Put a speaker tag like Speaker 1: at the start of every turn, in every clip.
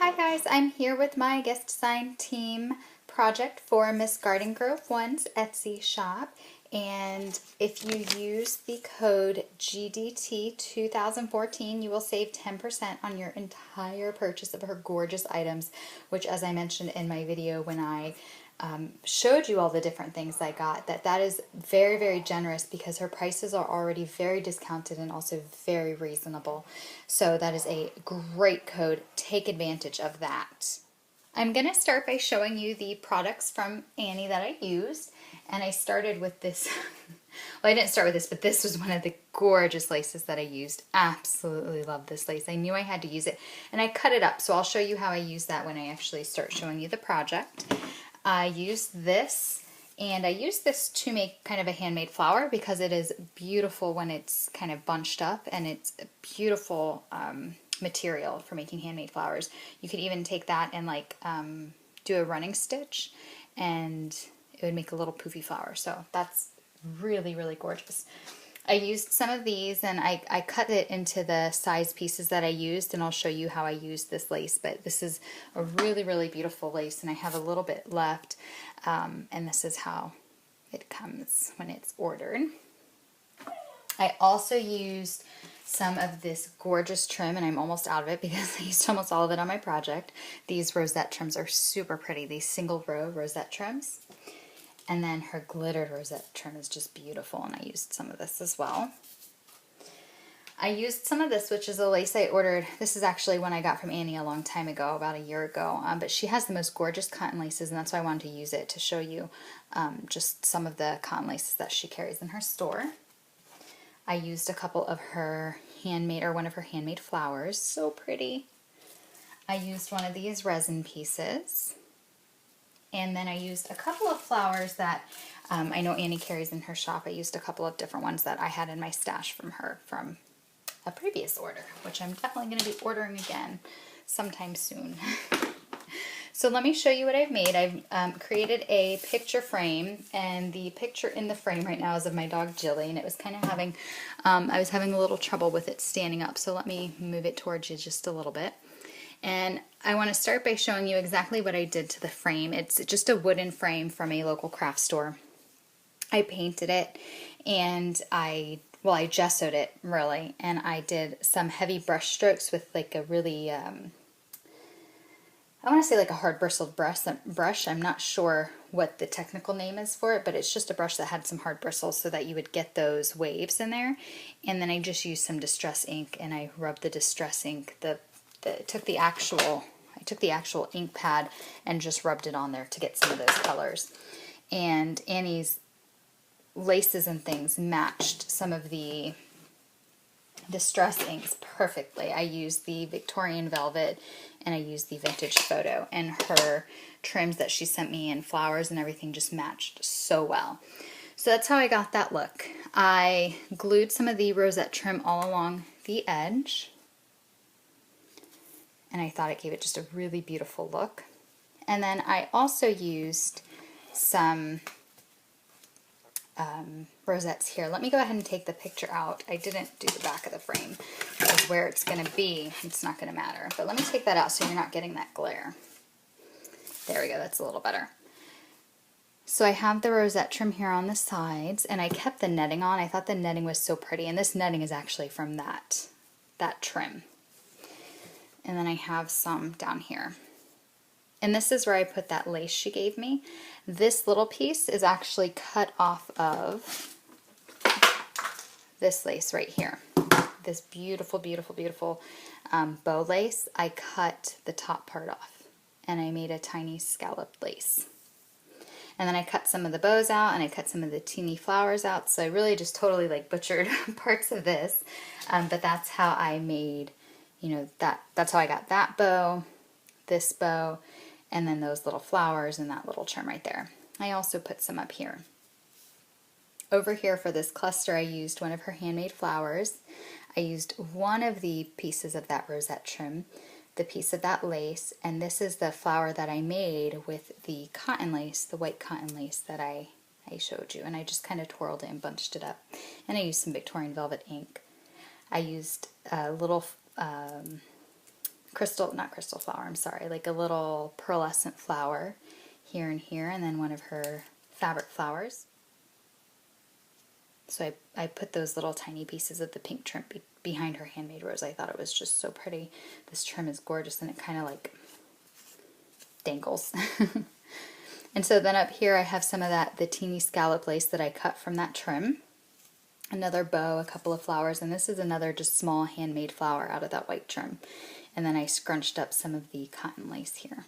Speaker 1: Hi guys, I'm here with my guest design team project for Msgardengrove1's Etsy shop, and if you use the code GDT 2014 you will save 10% on your entire purchase of her gorgeous items, which, as I mentioned in my video when I showed you all the different things I got, that is very, very generous because her prices are already very discounted and also very reasonable. So that is a great code. Take advantage of that. I'm going to start by showing you the products from Annie that I used. And I started with this, well, I didn't start with this, but this was one of the gorgeous laces that I used. Absolutely love this lace. I knew I had to use it. And I cut it up, so I'll show you how I use that when I actually start showing you the project. I used this, and I used this to make kind of a handmade flower because it is beautiful when it's kind of bunched up, and it's a beautiful material for making handmade flowers. You could even take that and like do a running stitch and it would make a little poofy flower. So that's really, really gorgeous. I used some of these, and I cut it into the size pieces that I used, and I'll show you how I used this lace. But this is a really, really beautiful lace, and I have a little bit left, and this is how it comes when it's ordered. I also used some of this gorgeous trim, and I'm almost out of it because I used almost all of it on my project. These rosette trims are super pretty, these single row rosette trims. And then her glittered rosette trim is just beautiful, and I used some of this as well. I used some of this, which is a lace I ordered. This is actually one I got from Annie a long time ago, about a year ago. But she has the most gorgeous cotton laces, and that's why I wanted to use it to show you just some of the cotton laces that she carries in her store. I used a couple of her handmade, or one of her handmade flowers. So pretty. I used one of these resin pieces. And then I used a couple of flowers that I know Annie carries in her shop. I used a couple of different ones that I had in my stash from her from a previous order, which I'm definitely going to be ordering again sometime soon. So let me show you what I've made. I've created a picture frame, and the picture in the frame right now is of my dog Jilly, and it was kind of having, I was having a little trouble with it standing up, so let me move it towards you just a little bit. And I want to start by showing you exactly what I did to the frame. It's just a wooden frame from a local craft store. I painted it, and I gessoed it really, and I did some heavy brush strokes with like a really, I want to say like a hard bristled brush. I'm not sure what the technical name is for it, but it's just a brush that had some hard bristles so that you would get those waves in there. And then I just used some distress ink, and I rubbed the distress ink, I took the actual ink pad and just rubbed it on there to get some of those colors. And Annie's laces and things matched some of the distress inks perfectly. I used the Victorian Velvet, and I used the Vintage Photo, and her trims that she sent me and flowers and everything just matched so well. So that's how I got that look. I glued some of the rosette trim all along the edge, and I thought it gave it just a really beautiful look. And then I also used some rosettes here. Let me go ahead and take the picture out. I didn't do the back of the frame because where it's going to be, it's not going to matter. But let me take that out so you're not getting that glare. There we go, that's a little better. So I have the rosette trim here on the sides, and I kept the netting on. I thought the netting was so pretty, and this netting is actually from that trim. And then I have some down here. And this is where I put that lace she gave me. This little piece is actually cut off of this lace right here. This beautiful, beautiful, beautiful bow lace. I cut the top part off, and I made a tiny scalloped lace. And then I cut some of the bows out, and I cut some of the teeny flowers out. So I really just totally like butchered parts of this. But that's how I made, you know, that's how I got that bow, this bow, and then those little flowers and that little trim right there. I also put some up here. Over here for this cluster, I used one of her handmade flowers. I used one of the pieces of that rosette trim, the piece of that lace, and this is the flower that I made with the cotton lace, the white cotton lace that I showed you. And I just kind of twirled it and bunched it up. And I used some Victorian Velvet ink. I used a little not crystal flower, I'm sorry, like a little pearlescent flower here and here, and then one of her fabric flowers. So I put those little tiny pieces of the pink trim behind her handmade rose. I thought it was just so pretty. This trim is gorgeous, and it kind of like dangles. And so then up here I have some of the teeny scallop lace that I cut from that trim. Another bow, a couple of flowers, and this is another just small handmade flower out of that white trim. And then I scrunched up some of the cotton lace here.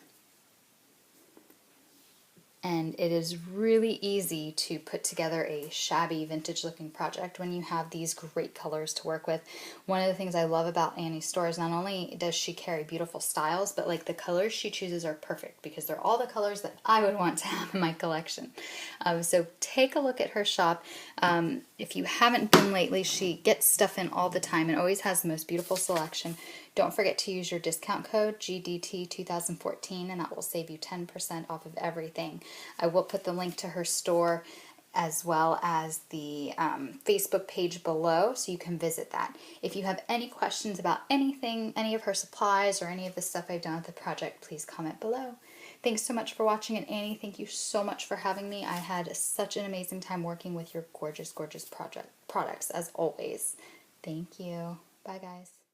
Speaker 1: And it is really easy to put together a shabby vintage looking project when you have these great colors to work with. One of the things I love about Annie's store is not only does she carry beautiful styles, but like the colors she chooses are perfect because they're all the colors that I would want to have in my collection. So take a look at her shop. If you haven't been lately, she gets stuff in all the time and always has the most beautiful selection. Don't forget to use your discount code GDT 2014 and that will save you 10% off of everything. I will put the link to her store as well as the Facebook page below so you can visit that. If you have any questions about anything, any of her supplies or any of the stuff I've done with the project, please comment below. Thanks so much for watching, and Annie, thank you so much for having me. I had such an amazing time working with your gorgeous, gorgeous products as always. Thank you. Bye guys.